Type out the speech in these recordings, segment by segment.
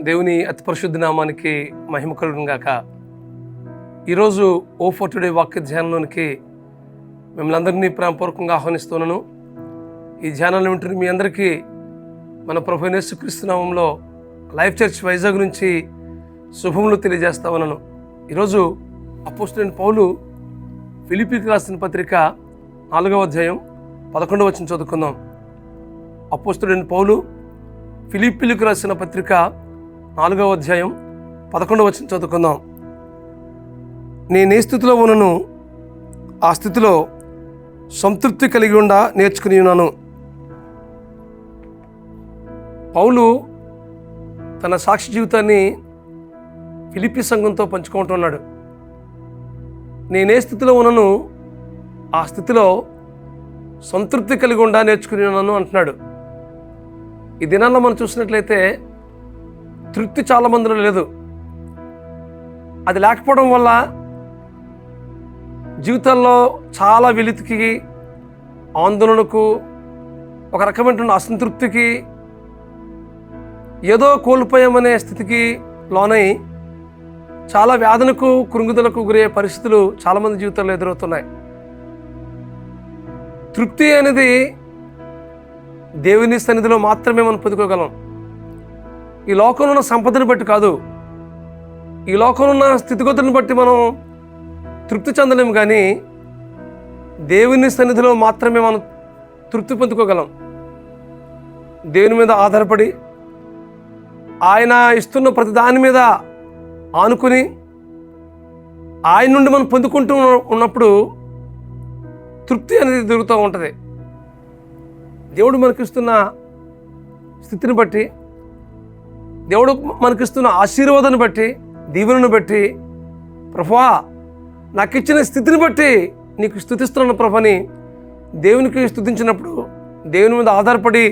దేవుని అతి పరిశుద్ధ నామానికి మహిమ కలుగును గాక. ఈరోజు ఓ ఫర్ టుడే వాక్య ధ్యానంలోనికి మిమ్మల్ని అందరినీ ప్రేమపూర్వకంగా ఆహ్వానిస్తున్నాను. ఈ ధ్యానాన్ని వింటున్న మీ అందరికీ మన ప్రభువైన యేసుక్రీస్తు నామములో లైఫ్ చర్చ్ వైజాగ్ నుంచి శుభములు తెలియజేస్తా ఉన్నాను. ఈరోజు అపోస్తలుడైన పౌలు ఫిలిప్పీకి రాసిన పత్రిక 4వ అధ్యాయం 11వ వచనం చదువుకుందాం. అపోస్తలుడైన పౌలు ఫిలిప్పీలకు రాసిన పత్రిక 4వ అధ్యాయం 11వ వచనం చదువుకుందాం. నేను ఏ స్థితిలో ఉన్నాను ఆ స్థితిలో సంతృప్తి కలిగి ఉండా నేర్చుకుని ఉన్నాను. పౌలు తన సాక్షి జీవితాన్ని ఫిలిప్పీ సంఘంతో పంచుకుంటున్నాడు. నేనే స్థితిలో ఉన్నాను ఆ స్థితిలో సంతృప్తి కలిగి ఉండా నేర్చుకుని ఉన్నాను అంటున్నాడు. ఈ దినాల్లో మనం చూసినట్లయితే తృప్తి చాలా మందిలో లేదు. అది లేకపోవడం వల్ల జీవితాల్లో చాలా వెలితికి, ఆందోళనకు, ఒక రకమైన అసంతృప్తికి, ఏదో కోల్పోయామనే స్థితికి లోనై చాలా వేదనకు, కృంగుదలకు గురయ్యే పరిస్థితులు చాలామంది జీవితాల్లో ఎదురవుతున్నాయి. తృప్తి అనేది దేవుని సన్నిధిలో మాత్రమే మనం పొందుకోగలం. ఈ లోకంలో ఉన్న సంపదను బట్టి కాదు, ఈ లోకంలో ఉన్న స్థితిగతులను బట్టి మనం తృప్తి చెందలేము. కానీ దేవుని సన్నిధిలో మాత్రమే మనం తృప్తి పొందుకోగలం. దేవుని మీద ఆధారపడి ఆయన ఇస్తున్న ప్రతి దాని మీద ఆనుకుని ఆయన నుండి మనం పొందుకుంటూ ఉన్నప్పుడు తృప్తి అనేది దొరుకుతూ ఉంటుంది. దేవుడు మనకిస్తున్న స్థితిని బట్టి, దేవుడు మనకిస్తున్న ఆశీర్వాదాన్ని బట్టి, దీవెనను బట్టి, ప్రభువా నాకు ఇచ్చిన స్థితిని బట్టి నీకు స్తుతిస్తున్నాను ప్రభుని దేవునికి స్తుతించినప్పుడు, దేవుని మీద ఆధారపడి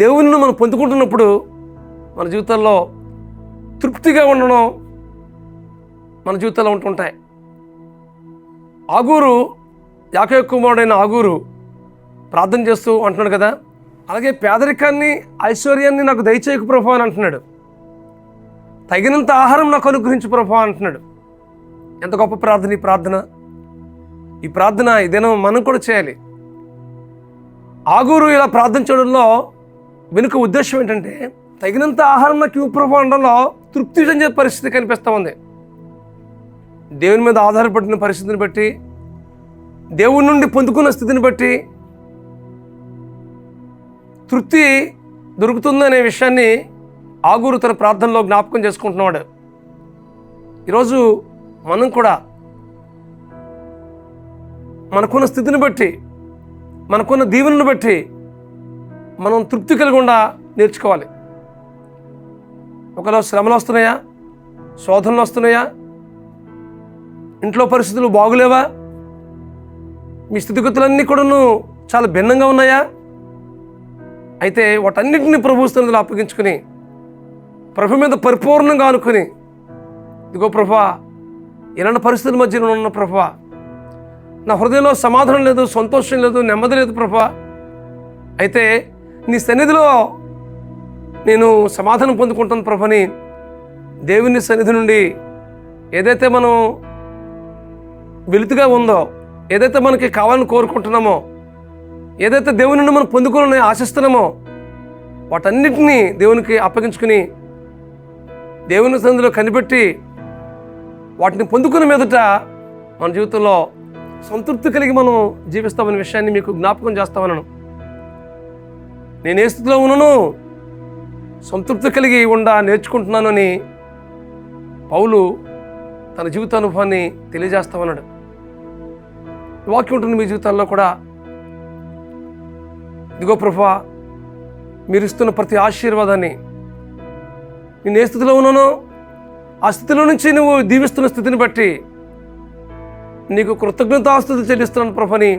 దేవుని మనం పొందుకుంటున్నప్పుడు మన జీవితాల్లో తృప్తిగా ఉండడం మన జీవితాల్లో ఉంటుంటాయి. ఆగూరు, యాకోబు కుమారుడైన ఆగూరు ప్రార్థన చేస్తూ అంటున్నాడు కదా, అలాగే పేదరికాన్ని, ఐశ్వర్యాన్ని నాకు దయచేయకు ప్రభువా అని అంటున్నాడు. తగినంత ఆహారం నాకు అనుగ్రహించు ప్రభువా అంటున్నాడు. ఎంత గొప్ప ప్రార్థన ఈ ప్రార్థన! ఈ ప్రార్థన ఈ దినం మనం కూడా చేయాలి. ఆగూరు ఇలా ప్రార్థన చేయడంలో వెనుక ఉద్దేశం ఏంటంటే, తగినంత ఆహారం నాకు ఇవ్వు ప్రభువా అనడంలో తృప్తి చెందే పరిస్థితి కనిపిస్తూ ఉంది. దేవుని మీద ఆధారపడిన పరిస్థితిని బట్టి, దేవుని నుండి పొందుకున్న స్థితిని బట్టి తృప్తి దొరుకుతుందనే విషయాన్ని ఆగూరు తన ప్రార్థనలో జ్ఞాపకం చేసుకుంటున్నాడు. ఈరోజు మనం కూడా మనకున్న స్థితిని బట్టి, మనకున్న దీవెనను బట్టి మనం తృప్తి కలిగకుండా నేర్చుకోవాలి. ఒకవేళ శ్రమలు వస్తున్నాయా, శోధనలు వస్తున్నాయా, ఇంట్లో పరిస్థితులు బాగులేవా, మీ స్థితిగతులన్నీ కూడాను చాలా భిన్నంగా ఉన్నాయా, అయితే వాటన్నిటిని ప్రభు సన్నిధిలో అప్పగించుకుని ప్రభు మీద పరిపూర్ణంగా అనుకుని, ఇదిగో ప్రభువా ఇలాంటి పరిస్థితుల మధ్య ఉన్న ప్రభువా, నా హృదయంలో సమాధానం లేదు, సంతోషం లేదు, నెమ్మది లేదు ప్రభువా, అయితే నీ సన్నిధిలో నేను సమాధానం పొందుకుంటాను ప్రభుని దేవుని సన్నిధి నుండి ఏదైతే మనం వెలుతుగా ఉందో, ఏదైతే మనకి కావాలని కోరుకుంటున్నామో, ఏదైతే దేవుని నుండి మనం పొందుకోవాలని ఆశిస్తున్నామో వాటన్నిటినీ దేవునికి అప్పగించుకుని దేవుని సన్నిధిలో కనిపెట్టి వాటిని పొందుకున్న మీదట మన జీవితంలో సంతృప్తి కలిగి మనం జీవిస్తామనే విషయాన్ని మీకు జ్ఞాపకం చేస్తామన్నాను. నేను ఏ స్థితిలో ఉన్నాను సంతృప్తి కలిగి ఉండా నేర్చుకుంటున్నాను అని పౌలు తన జీవితానుభవాన్ని తెలియజేస్తామన్నాడు. వాక్యం ఉంటుంది మీ జీవితాల్లో కూడా. ఇదిగో ప్రభువా మీరు ఇస్తున్న ప్రతి ఆశీర్వాదాన్ని, నేను ఏ స్థితిలో ఉన్నానో ఆ స్థితిలో నుంచి నువ్వు దీవిస్తున్న స్థితిని బట్టి నీకు కృతజ్ఞతాస్తుతి చెల్లిస్తున్నాను ప్రభుని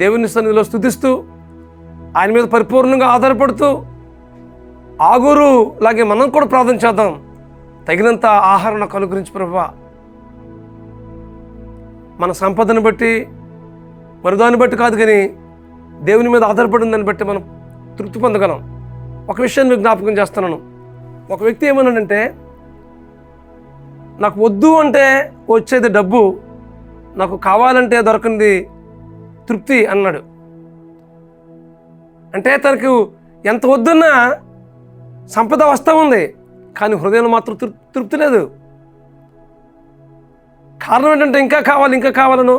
దేవుని సన్నిధిలో స్తుతిస్తూ ఆయన మీద పరిపూర్ణంగా ఆధారపడుతూ ఆగూరు లాగే మనం కూడా ప్రార్థన చేద్దాం. తగినంత ఆహారం నాకు అనుగ్రహించు ప్రభువా. మన సంపదను బట్టి మరుదాన్ని బట్టి కాదు, కానీ దేవుని మీద ఆధారపడిన దాన్ని బట్టి మనం తృప్తి పొందగలం. ఒక విషయాన్ని మీకు జ్ఞాపకం చేస్తున్నాను. ఒక వ్యక్తి ఏమన్నాడంటే, నాకు వద్దు అంటే వచ్చేది డబ్బు, నాకు కావాలంటే దొరకంది తృప్తి అన్నాడు. అంటే తనకు ఎంత వద్దన్నా సంపద వస్తూ ఉంది, కానీ హృదయంలో మాత్రం తృప్తి లేదు. కారణం ఏంటంటే ఇంకా కావాలను,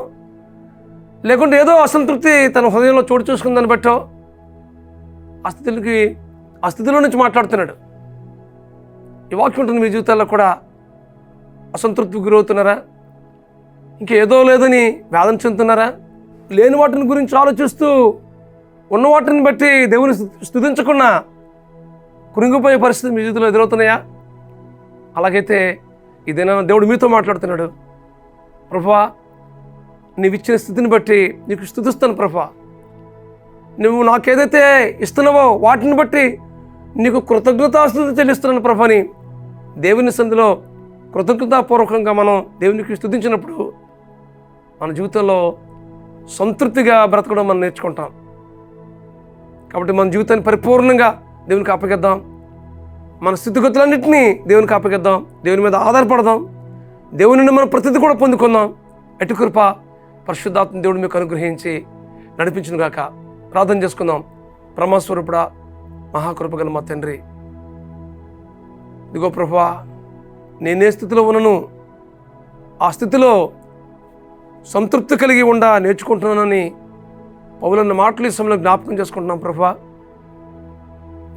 లేకుంటే ఏదో అసంతృప్తి తన హృదయంలో చోటు చూసుకుందని బట్టో ఆ స్థితిలో నుంచి మాట్లాడుతున్నాడు. ఈ వాక్యం ఉంటుంది. మీ జీవితాల్లో కూడా అసంతృప్తికి గురవుతున్నారా? ఇంకేదో లేదని వేదన చెందుతున్నారా? లేని వాటిని గురించి ఆలోచిస్తూ ఉన్న వాటిని బట్టి దేవుని స్తుతించకుండా కృంగిపోయే పరిస్థితి మీ జీవితంలో ఎదురవుతున్నాయా? అలాగైతే ఇదేనా దేవుడు మీతో మాట్లాడుతున్నాడు. ప్రభువా, నీవు ఇచ్చిన స్థితిని బట్టి నీకు స్తుతిస్తాను ప్రభా. నువ్వు నాకేదైతే ఇస్తున్నావో వాటిని బట్టి నీకు కృతజ్ఞతాస్తుతి చెల్లిస్తున్నాను ప్రభాని దేవుని సన్నిధిలో కృతజ్ఞతాపూర్వకంగా మనం దేవునికి స్తుతించినప్పుడు మన జీవితంలో సంతృప్తిగా బ్రతకడం మనం నేర్చుకుంటాం. కాబట్టి మన జీవితాన్ని పరిపూర్ణంగా దేవునికి అప్పగిద్దాం. మన స్థితిగతులన్నింటినీ దేవునికి అప్పగిద్దాం. దేవుని మీద ఆధారపడదాం. దేవుని నుండి మనం ప్రతిదీ కూడా పొందుకుందాం. ఎటు కృప పరిశుద్ధాత్మ దేవుడు మీకు అనుగ్రహించి నడిపించును గాక. ప్రార్థన చేసుకుందాం. బ్రహ్మస్వరూపుడా, మహాకృపగల మా తండ్రి, ఇదిగో ప్రభువా, నేనే స్థితిలో ఉన్నను ఆ స్థితిలో సంతృప్తి కలిగి నేర్చుకుంటున్నానని పౌలన్న మాటలు ఈ సమయంలో జ్ఞాపకం చేసుకుంటున్నాం. ప్రభువా,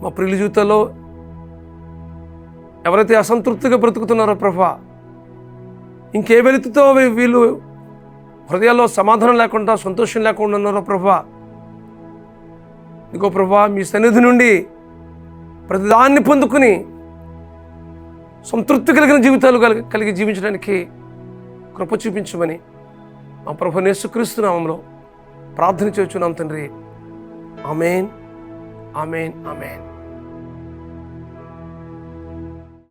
మా ప్రియుల జీవితాల్లో ఎవరైతే అసంతృప్తిగా బ్రతుకుతున్నారో ప్రభువా, ఇంకే వెలితితో వీళ్ళు హృదయాల్లో సమాధానం లేకుండా సంతోషం లేకుండా ఉన్నారో ప్రభువా, ఇదిగో ప్రభువా, మీ సన్నిధి నుండి ప్రతిదాన్ని పొందుకుని సంతృప్తి కలిగిన జీవితాలు కలిగి జీవించడానికి కృప చూపించమని మా ప్రభువైన యేసుక్రీస్తు నామములో ప్రార్థన చేయుచున్నాం తండ్రి. ఆమేన్, ఆమేన్, ఆమేన్.